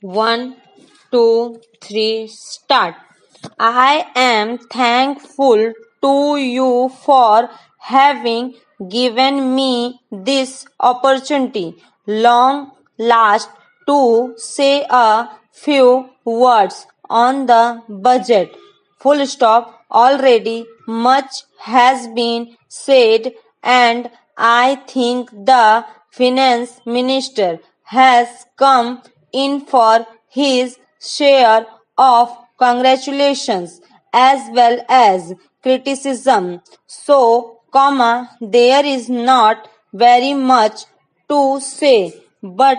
One, two, three, start. I am thankful to you for having given me this opportunity. Long last to say a few words on the budget. Full stop. Already much has been said, and I think the finance minister has come in for his share of congratulations as well as criticism. So, there is not very much to say, but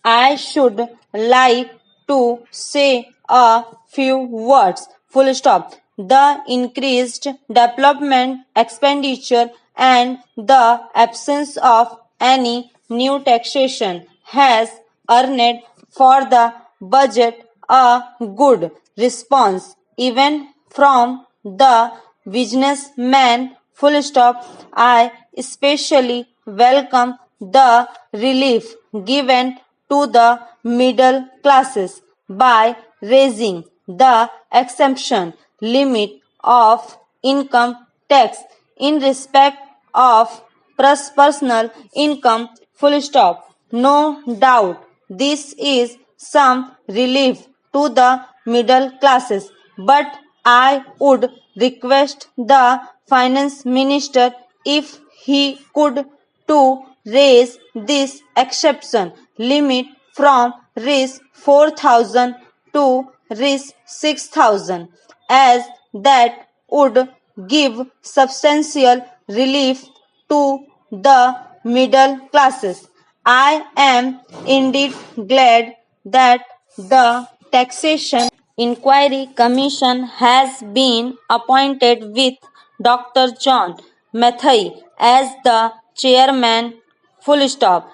I should like to say a few words. Full stop. The increased development expenditure and the absence of any new taxation has earned for the budget a good response even from the businessman. Full stop. I especially welcome the relief given to the middle classes by raising the exemption limit of income tax in respect of personal income. Full stop. No doubt this is some relief to the middle classes, but I would request the finance minister if he could to raise this exception limit from Rs 4,000 to Rs 6,000, as that would give substantial relief to the middle classes. I am indeed glad that the Taxation Inquiry Commission has been appointed with Dr. John Mathai as the chairman. Full stop.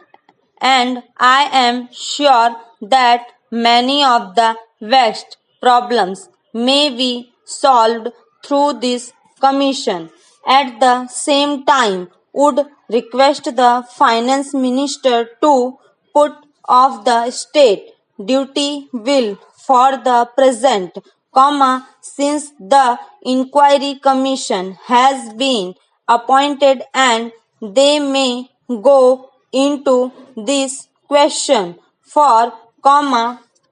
And I am sure that many of the vexed problems may be solved through this commission. At the same time, would request the finance minister to put off the state duty bill for the present, since the inquiry commission has been appointed and they may go into this question for,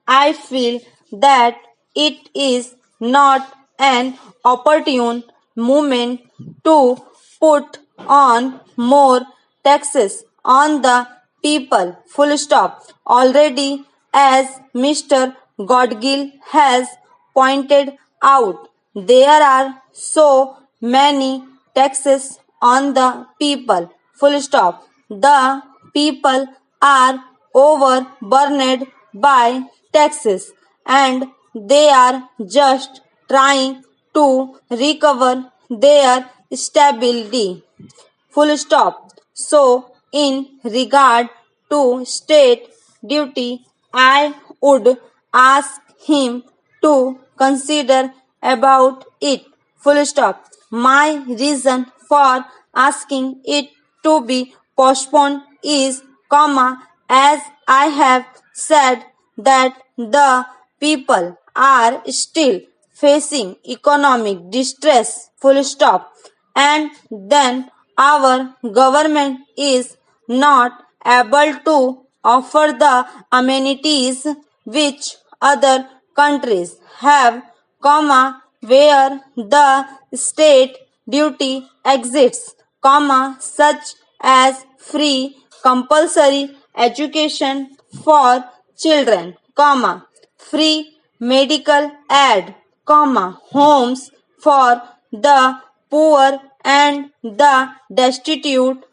I feel that it is not an opportune moment to put on more taxes on the people. Full stop. Already, as Mr. Godgill has pointed out, there are so many taxes on the people. Full stop. The people are overburdened by taxes and they are just trying to recover their stability. Full stop. So, in regard to state duty, I would ask him to consider about it. Full stop. My reason for asking it to be postponed is, as I have said that the people are still facing economic distress. Full stop. And then our government is not able to offer the amenities which other countries have, where the state duty exists, such as free compulsory education for children, free medical aid, homes for the poor and the destitute,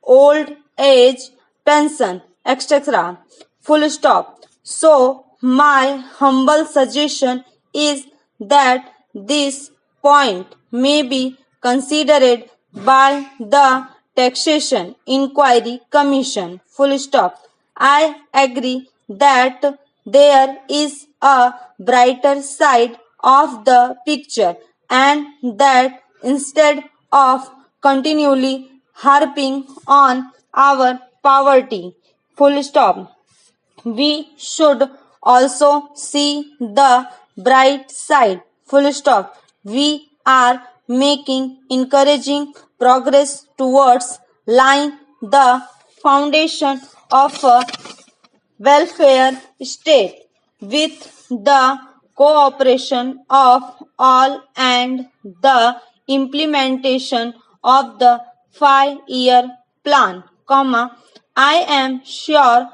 old age pension, etc. Full stop. So, my humble suggestion is that this point may be considered by the Taxation Inquiry Commission. Full stop. I agree that there is a brighter side of the picture and that instead of continually harping on our poverty, full stop, we should also see the bright side. Full stop. We are making encouraging progress towards laying the foundation of a welfare state with the cooperation of all and the implementation of the 5-year plan, I am sure,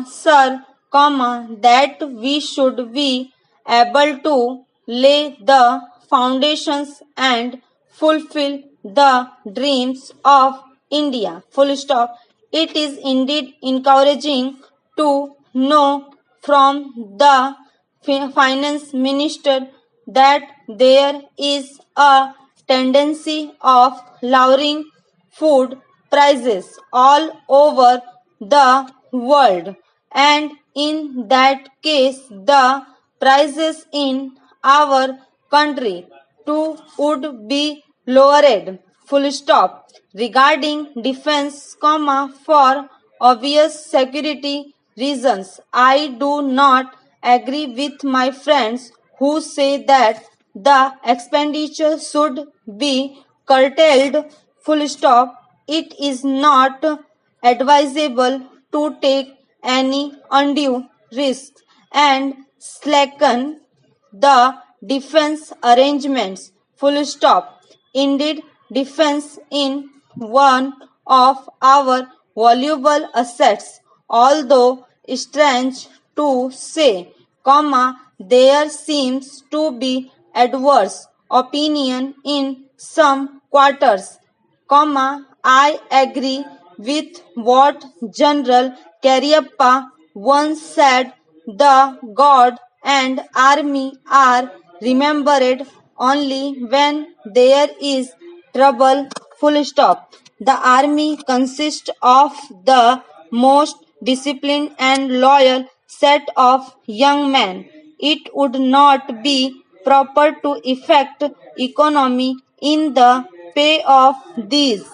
sir, that we should be able to lay the foundations and fulfill the dreams of India. Full stop. It is indeed encouraging to know from the finance minister that there is a tendency of lowering food prices all over the world, and in that case the prices in our country too would be lowered. Full stop. Regarding defense, for obvious security reasons, I do not agree with my friends who say that the expenditure should be curtailed. Full stop. It is not advisable to take any undue risks and slacken the defense arrangements. Full stop. Indeed, defense in one of our valuable assets, although strange to say, there seems to be adverse opinion in some quarters, I agree with what General Cariappa once said, the God and army are remembered only when there is trouble. Full stop. The army consists of the most disciplined and loyal set of young men. It would not be proper to effect economy in the pay of these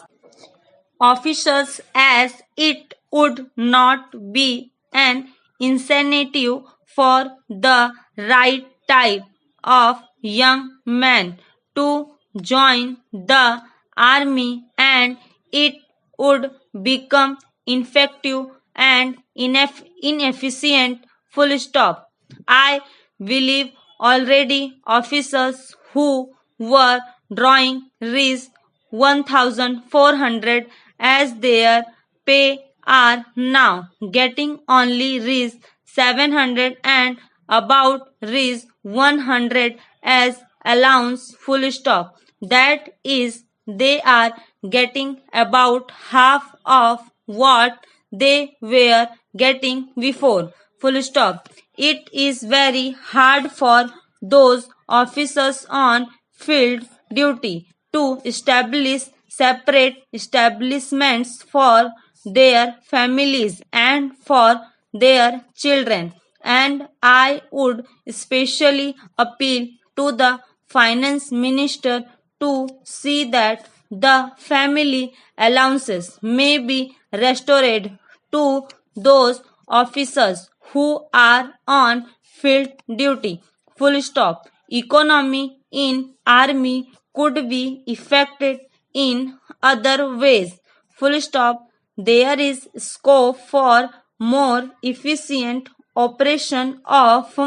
officers, as it would not be an incentive for the right type of young man to join the army, and it would become ineffective and inefficient. Full stop. I believe already officers who were drawing risk 1,400 as their pay are now getting only Rs 700 and about Rs 100 as allowance. Full stop. That is, they are getting about half of what they were getting before. Full stop. It is very hard for those officers on field duty to establish separate establishments for their families and for their children, and I would especially appeal to the finance minister to see that the family allowances may be restored to those officers who are on field duty. Full stop. Economy in army could be effected in other ways. Full stop. There is scope for more efficient operation of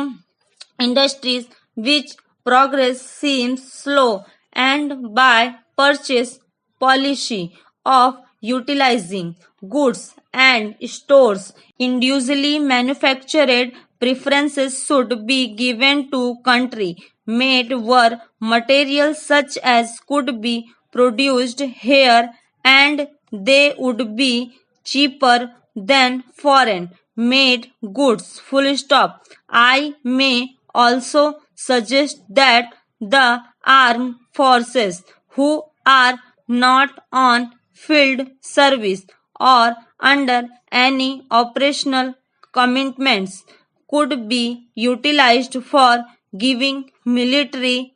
industries which progress seems slow, and by purchase policy of utilizing goods and stores individually manufactured preferences should be given to country made were materials such as could be produced here, and they would be cheaper than foreign made goods. Full stop. I may also suggest that the armed forces who are not on field service or under any operational commitments could be utilized for giving military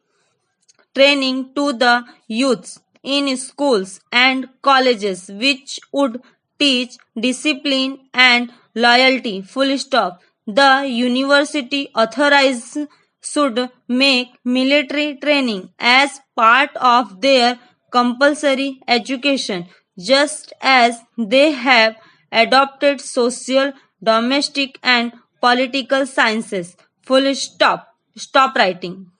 training to the youths in schools and colleges, which would teach discipline and loyalty. Full stop. The university authorized should make military training as part of their compulsory education, just as they have adopted social, domestic, and political sciences. Full stop. Stop writing.